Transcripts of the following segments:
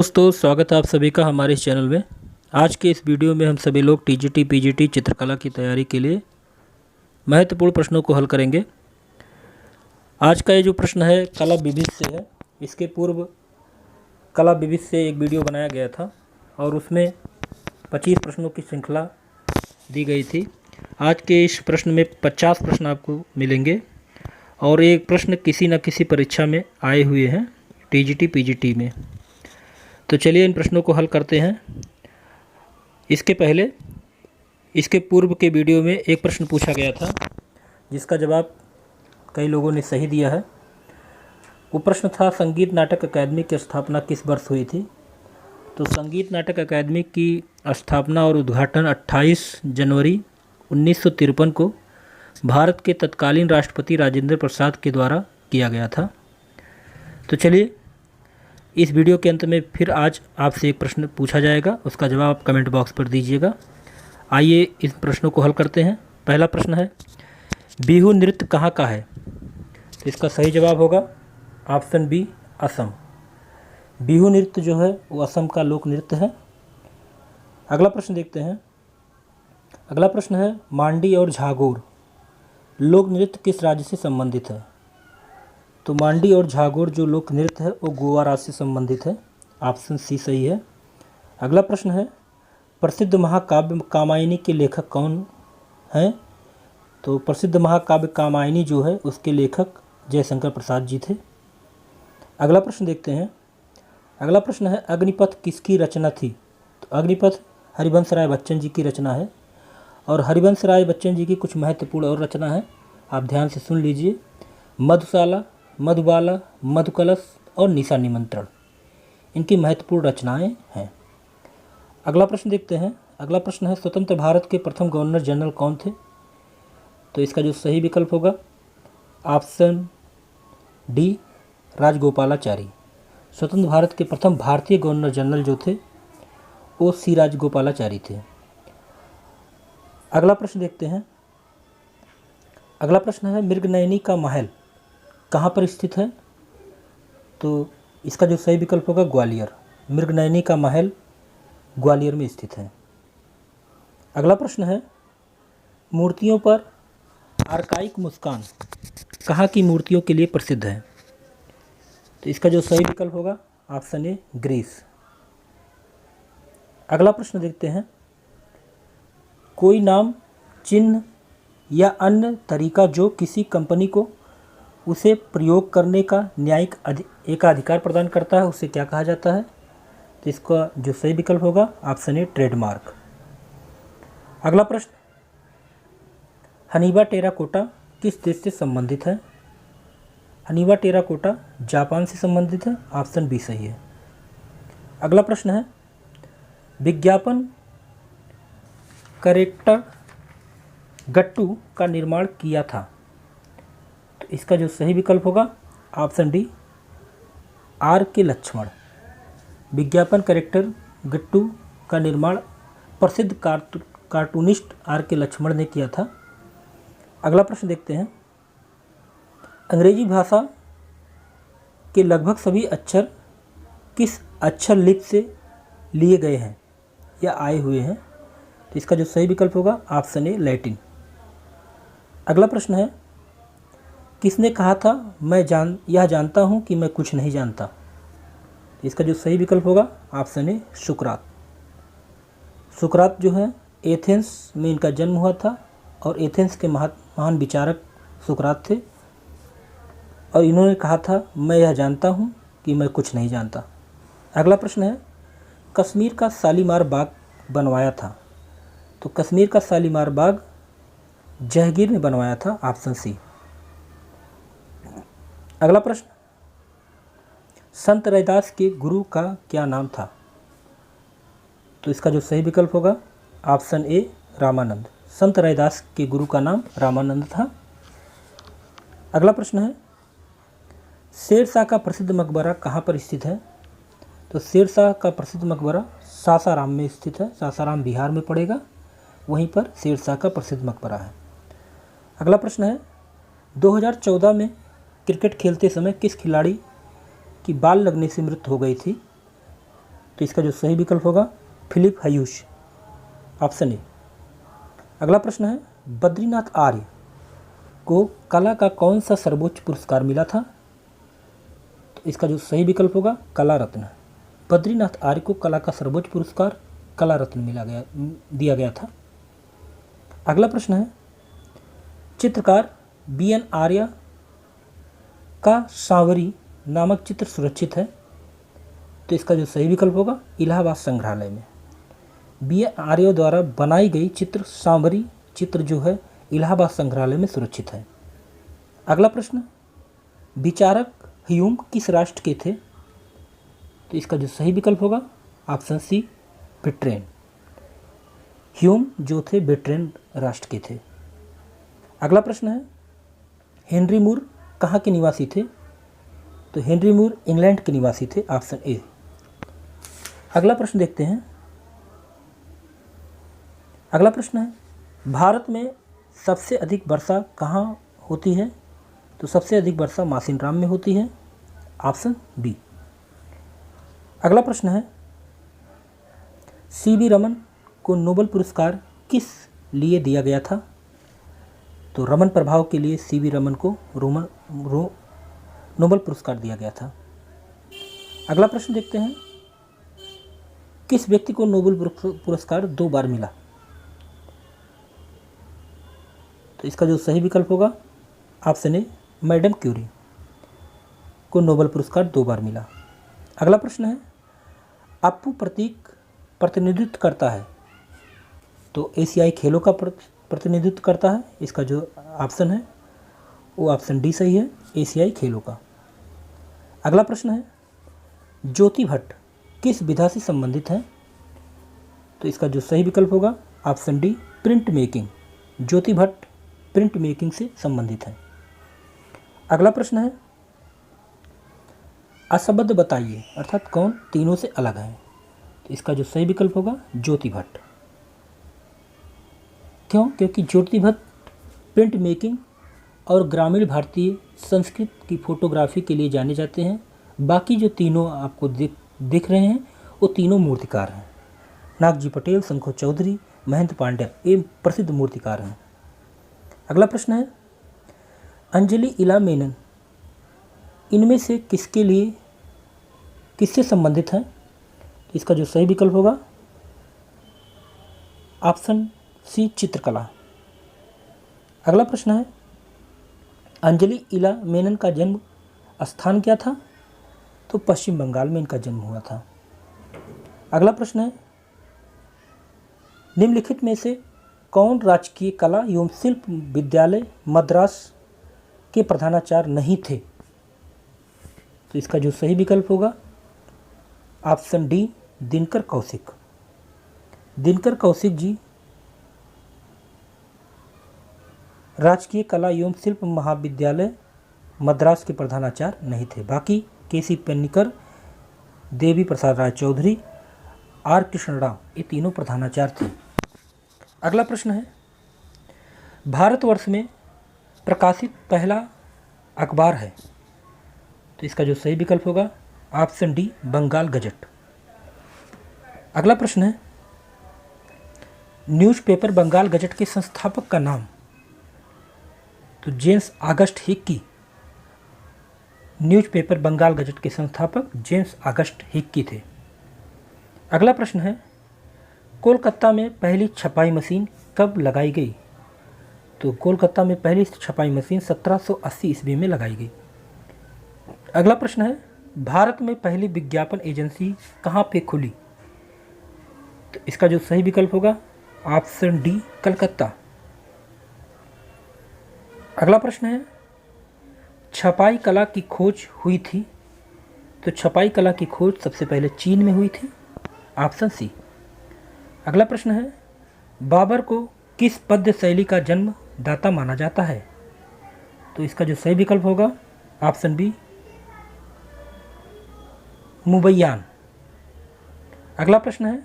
दोस्तों, स्वागत है आप सभी का हमारे इस चैनल में। आज के इस वीडियो में हम सभी लोग टीजीटी पीजीटी चित्रकला की तैयारी के लिए महत्वपूर्ण प्रश्नों को हल करेंगे। आज का ये जो प्रश्न है कला विविध से है। इसके पूर्व कला विविध से एक वीडियो बनाया गया था और उसमें 25 प्रश्नों की श्रृंखला दी गई थी। आज के इस प्रश्न में 50 प्रश्न आपको मिलेंगे और एक प्रश्न किसी न किसी परीक्षा में आए हुए हैं टीजीटी पीजीटी में। तो चलिए इन प्रश्नों को हल करते हैं। इसके पूर्व के वीडियो में एक प्रश्न पूछा गया था जिसका जवाब कई लोगों ने सही दिया है। वो प्रश्न था संगीत नाटक अकादमी की स्थापना किस वर्ष हुई थी। तो संगीत नाटक अकादमी की स्थापना और उद्घाटन 28 जनवरी 1953 को भारत के तत्कालीन राष्ट्रपति राजेंद्र प्रसाद के द्वारा किया गया था। तो चलिए इस वीडियो के अंत में फिर आज आपसे एक प्रश्न पूछा जाएगा, उसका जवाब आप कमेंट बॉक्स पर दीजिएगा। आइए इस प्रश्नों को हल करते हैं। पहला प्रश्न है बिहू नृत्य कहाँ का है। तो इसका सही जवाब होगा ऑप्शन बी असम। बिहू नृत्य जो है वो असम का लोक नृत्य है। अगला प्रश्न देखते हैं। अगला प्रश्न है मांडी और झागोर लोक नृत्य किस राज्य से संबंधित है। तो मांडी और झागोर जो लोक नृत्य है वो गोवा राज्य से संबंधित है। ऑप्शन सी सही है। अगला प्रश्न है प्रसिद्ध महाकाव्य कामायनी के लेखक कौन हैं। तो प्रसिद्ध महाकाव्य कामायनी जो है उसके लेखक जयशंकर प्रसाद जी थे। अगला प्रश्न देखते हैं। अगला प्रश्न है अग्निपथ किसकी रचना थी। तो अग्निपथ हरिवंश राय बच्चन जी की रचना है और हरिवंश राय बच्चन जी की कुछ महत्वपूर्ण और रचना है, आप ध्यान से सुन लीजिए। मधुशाला, मधुबाला, मधुकलश और निशा निमंत्रण इनकी महत्वपूर्ण रचनाएं हैं। अगला प्रश्न देखते हैं। अगला प्रश्न है स्वतंत्र भारत के प्रथम गवर्नर जनरल कौन थे। तो इसका जो सही विकल्प होगा ऑप्शन डी राजगोपालाचारी। स्वतंत्र भारत के प्रथम भारतीय गवर्नर जनरल जो थे वो सी राजगोपालाचारी थे। अगला प्रश्न देखते हैं। अगला प्रश्न है मृगनयनी का महल कहाँ पर स्थित है। तो इसका जो सही विकल्प होगा ग्वालियर। मृगनयनी का महल ग्वालियर में स्थित है। अगला प्रश्न है मूर्तियों पर आर्काइक मुस्कान कहाँ की मूर्तियों के लिए प्रसिद्ध है। तो इसका जो सही विकल्प होगा ऑप्शन ए ग्रीस। अगला प्रश्न देखते हैं। कोई नाम, चिन्ह या अन्य तरीका जो किसी कंपनी को उसे प्रयोग करने का न्यायिक एकाधिकार प्रदान करता है उसे क्या कहा जाता है। तो इसका जो सही विकल्प होगा ऑप्शन ए ट्रेडमार्क। अगला प्रश्न हनीबा टेराकोटा किस देश से संबंधित है। हनीबा टेराकोटा जापान से संबंधित है। ऑप्शन बी सही है। अगला प्रश्न है विज्ञापन करेक्टर गट्टू का निर्माण किया था। तो इसका जो सही विकल्प होगा ऑप्शन डी आर के लक्ष्मण। विज्ञापन करेक्टर गट्टू का निर्माण प्रसिद्ध कार्टूनिस्ट आर के लक्ष्मण ने किया था। अगला प्रश्न देखते हैं। अंग्रेजी भाषा के लगभग सभी अक्षर किस अक्षर लिपि से लिए गए हैं या आए हुए हैं। तो इसका जो सही विकल्प होगा ऑप्शन ए लैटिन। अगला प्रश्न है किसने कहा था मैं यह जानता हूँ कि मैं कुछ नहीं जानता। इसका जो सही विकल्प होगा ऑप्शन ए सुकरात। सुकरात जो है एथेंस में इनका जन्म हुआ था और एथेंस के महान विचारक सुकरात थे और इन्होंने कहा था मैं यह जानता हूँ कि मैं कुछ नहीं जानता। अगला प्रश्न है कश्मीर का शालीमार बाग बनवाया था। तो कश्मीर का शालीमार बाग जहांगीर ने बनवाया था। Option C. अगला प्रश्न संत रैदास के गुरु का क्या नाम था। तो इसका जो सही विकल्प होगा ऑप्शन ए रामानंद। संत रैदास के गुरु का नाम रामानंद था। अगला प्रश्न है शेरशाह का प्रसिद्ध मकबरा कहाँ पर स्थित है। तो शेरशाह का प्रसिद्ध मकबरा सासाराम में स्थित है। सासाराम बिहार में पड़ेगा, वहीं पर शेरशाह का प्रसिद्ध मकबरा है। अगला प्रश्न है 2014 में क्रिकेट खेलते समय किस खिलाड़ी की बाल लगने से मृत्यु हो गई थी। तो इसका जो सही विकल्प होगा फिलिप हयूस, ऑप्शन ए। अगला प्रश्न है, बद्रीनाथ आर्य को कला का कौन सा सर्वोच्च पुरस्कार मिला था? तो इसका जो सही विकल्प होगा कला रत्न। बद्रीनाथ आर्य को कला का सर्वोच्च पुरस्कार कला रत्न दिया गया था। अगला प्रश्न है, चित्रकार BN आर्य का सांवरी नामक चित्र सुरक्षित है? तो इसका जो सही विकल्प होगा इलाहाबाद संग्रहालय में। BN आर्य द्वारा बनाई गई चित्र सांवरी चित्र जो है इलाहाबाद संग्रहालय में सुरक्षित है। अगला प्रश्न, विचारक ह्यूम किस राष्ट्र के थे? तो इसका जो सही विकल्प होगा ऑप्शन सी ब्रिटेन। ह्यूम जो थे ब्रिटेन राष्ट्र के थे। अगला प्रश्न है, हेनरी मूर कहाँ के निवासी थे? तो हेनरी मूर इंग्लैंड के निवासी थे, ऑप्शन ए। अगला प्रश्न देखते हैं। अगला प्रश्न है, भारत में सबसे अधिक वर्षा कहाँ होती है? तो सबसे अधिक वर्षा मासिनराम में होती है, ऑप्शन बी। अगला प्रश्न है, CV रमन को नोबेल पुरस्कार किस लिए दिया गया था? तो रमन प्रभाव के लिए CV रमन को नोबेल पुरस्कार दिया गया था। अगला प्रश्न देखते हैं, किस व्यक्ति को नोबेल पुरस्कार 2 बार मिला? तो इसका जो सही विकल्प होगा ऑप्शन ए, मैडम क्यूरी को नोबेल पुरस्कार 2 बार मिला। अगला प्रश्न है, अप्पू प्रतीक प्रतिनिधित्व करता है? तो एशियाई खेलों का प्रतिनिधित्व करता है। इसका जो ऑप्शन है वो ऑप्शन डी सही है, एशियाई खेलों का। अगला प्रश्न है, ज्योति भट्ट किस विधा से संबंधित है? तो इसका जो सही विकल्प होगा ऑप्शन डी, प्रिंट मेकिंग। ज्योति भट्ट प्रिंट मेकिंग से संबंधित है। अगला प्रश्न है, असंबद्ध बताइए अर्थात कौन तीनों से अलग है? तो इसका जो सही विकल्प होगा ज्योति भट्ट। क्यों? क्योंकि ज्योति भट्ट प्रिंट मेकिंग और ग्रामीण भारतीय संस्कृति की फोटोग्राफी के लिए जाने जाते हैं। बाकी जो तीनों आपको दिख रहे हैं वो तीनों मूर्तिकार हैं। नागजी पटेल, शंखो चौधरी, महेंद्र पांड्या ये प्रसिद्ध मूर्तिकार हैं। अगला प्रश्न है, अंजलि इला मेनन इनमें से किससे संबंधित है? तो इसका जो सही विकल्प होगा ऑप्शन सी, चित्रकला। अगला प्रश्न है, अंजलि इला मेनन का जन्म स्थान क्या था? तो पश्चिम बंगाल में इनका जन्म हुआ था। अगला प्रश्न है, निम्नलिखित में से कौन राजकीय कला एवं शिल्प विद्यालय मद्रास के प्रधानाचार्य नहीं थे? तो इसका जो सही विकल्प होगा ऑप्शन डी, दिनकर कौशिक। दिनकर कौशिक जी राजकीय कला एवं शिल्प महाविद्यालय मद्रास के प्रधानाचार्य नहीं थे। बाकी KC पेन्निकर, देवी प्रसाद राय चौधरी, R कृष्ण राव ये तीनों प्रधानाचार्य थे। अगला प्रश्न है, भारतवर्ष में प्रकाशित पहला अखबार है? तो इसका जो सही विकल्प होगा ऑप्शन डी, बंगाल गजट। अगला प्रश्न है, न्यूज़पेपर बंगाल गजट के संस्थापक का नाम? तो James August Hicky. Newspaper Bengal Gazette के संस्थापक जेम्स ऑगस्ट हिक्की थे। अगला प्रश्न है, कोलकाता में पहली छपाई मशीन कब लगाई गई? तो कोलकाता में पहली छपाई मशीन 1780 ईस्वी में लगाई गई। अगला प्रश्न है, भारत में पहली विज्ञापन एजेंसी कहाँ पे खुली? तो इसका जो सही विकल्प होगा ऑप्शन डी, कलकत्ता। अगला प्रश्न है, छपाई कला की खोज हुई थी? तो छपाई कला की खोज सबसे पहले चीन में हुई थी, ऑप्शन सी। अगला प्रश्न है, बाबर को किस पद्य शैली का जन्मदाता माना जाता है? तो इसका जो सही विकल्प होगा ऑप्शन बी, मुबैयान। अगला प्रश्न है,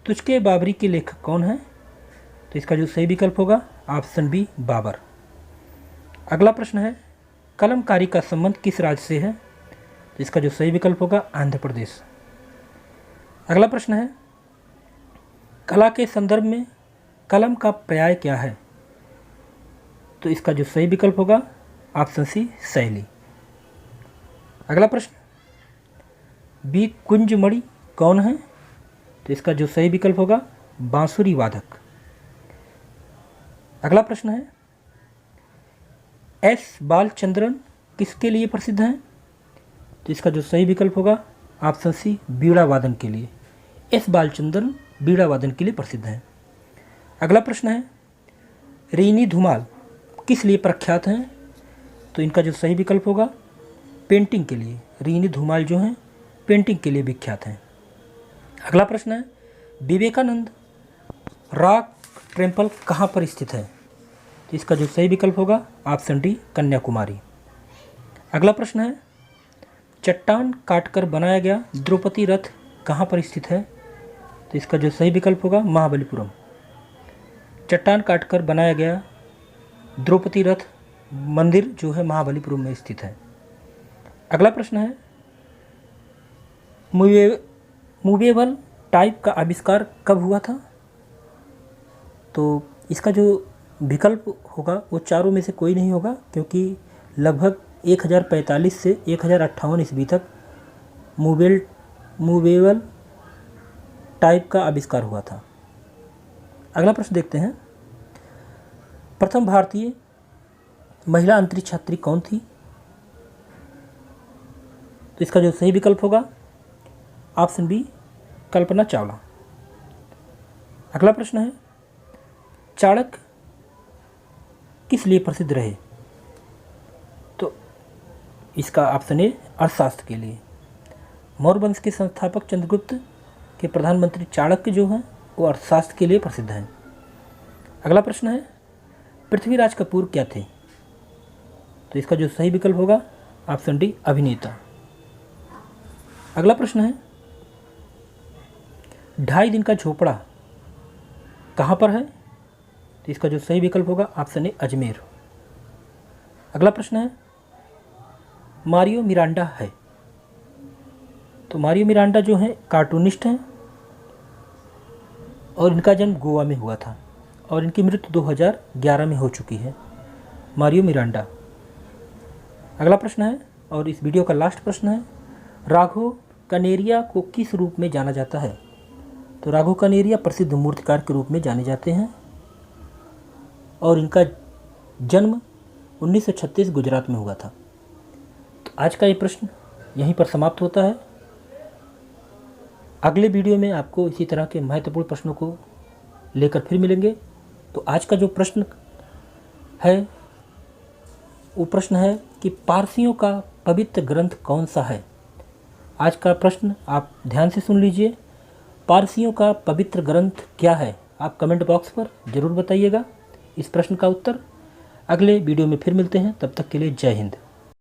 तुझके बाबरी के लेखक कौन है? तो इसका जो सही विकल्प होगा ऑप्शन बी, बाबर। अगला प्रश्न है, कलमकारी का संबंध किस राज्य से है? तो इसका जो सही विकल्प होगा आंध्र प्रदेश। अगला प्रश्न है, कला के संदर्भ में कलम का पर्याय क्या है? तो इसका जो सही विकल्प होगा ऑप्शन सी शैली। अगला प्रश्न, बी कुंजमणि कौन है? तो इसका जो सही विकल्प होगा बांसुरी वादक। अगला प्रश्न है, एस बालचंद्रन किसके लिए प्रसिद्ध हैं? तो इसका जो सही विकल्प होगा ऑप्शन सी बीड़ा वादन के लिए। एस बालचंद्रन बीड़ा वादन के लिए प्रसिद्ध हैं। अगला प्रश्न है, रीनी धुमाल किस लिए प्रख्यात हैं? तो इनका जो सही विकल्प होगा पेंटिंग के लिए। रीनी धुमाल जो हैं पेंटिंग के लिए विख्यात हैं। अगला प्रश्न है, विवेकानंद रॉक टेम्पल कहाँ पर स्थित है? तो इसका जो सही विकल्प होगा ऑप्शन डी कन्याकुमारी। अगला प्रश्न है, चट्टान काटकर बनाया गया द्रौपदी रथ कहाँ पर स्थित है? तो इसका जो सही विकल्प होगा महाबलीपुरम। चट्टान काटकर बनाया गया द्रौपदी रथ मंदिर जो है महाबलीपुरम में स्थित है। अगला प्रश्न है, मूवेबल टाइप का आविष्कार कब हुआ था? तो इसका जो विकल्प होगा वो चारों में से कोई नहीं होगा, क्योंकि लगभग 1045 से 1058 ईस्वी तक मूवेबल टाइप का आविष्कार हुआ था। अगला प्रश्न देखते हैं, प्रथम भारतीय महिला अंतरिक्ष यात्री कौन थी? तो इसका जो सही विकल्प होगा ऑप्शन बी कल्पना चावला। अगला प्रश्न है, चाणक्य किस लिए प्रसिद्ध रहे? तो इसका ऑप्शन ए अर्थशास्त्र के लिए। मौर्य वंश के संस्थापक चंद्रगुप्त के प्रधानमंत्री चाणक्य जो हैं वो अर्थशास्त्र के लिए प्रसिद्ध हैं। अगला प्रश्न है, पृथ्वीराज कपूर क्या थे? तो इसका जो सही विकल्प होगा ऑप्शन डी अभिनेता। अगला प्रश्न है, 2.5 दिन का झोपड़ा कहाँ पर है? तो इसका जो सही विकल्प होगा ऑप्शन ए अजमेर। अगला प्रश्न है, मारियो मिरांडा है। तो मारियो मिरांडा जो है कार्टूनिस्ट हैं और इनका जन्म गोवा में हुआ था और इनकी मृत्यु 2011 में हो चुकी है, मारियो मिरांडा। अगला प्रश्न है और इस वीडियो का लास्ट प्रश्न है, राघव कनेरिया को किस रूप में जाना जाता है? तो राघव कनेरिया प्रसिद्ध मूर्तिकार के रूप में जाने जाते हैं और इनका जन्म 1936 गुजरात में हुआ था। तो आज का ये प्रश्न यहीं पर समाप्त होता है। अगले वीडियो में आपको इसी तरह के महत्वपूर्ण प्रश्नों को लेकर फिर मिलेंगे। तो आज का जो प्रश्न है वो प्रश्न है कि पारसियों का पवित्र ग्रंथ कौन सा है? आज का प्रश्न आप ध्यान से सुन लीजिए। पारसियों का पवित्र ग्रंथ क्या है? आप कमेंट बॉक्स पर ज़रूर बताइएगा इस प्रश्न का उत्तर। अगले वीडियो में फिर मिलते हैं, तब तक के लिए जय हिंद।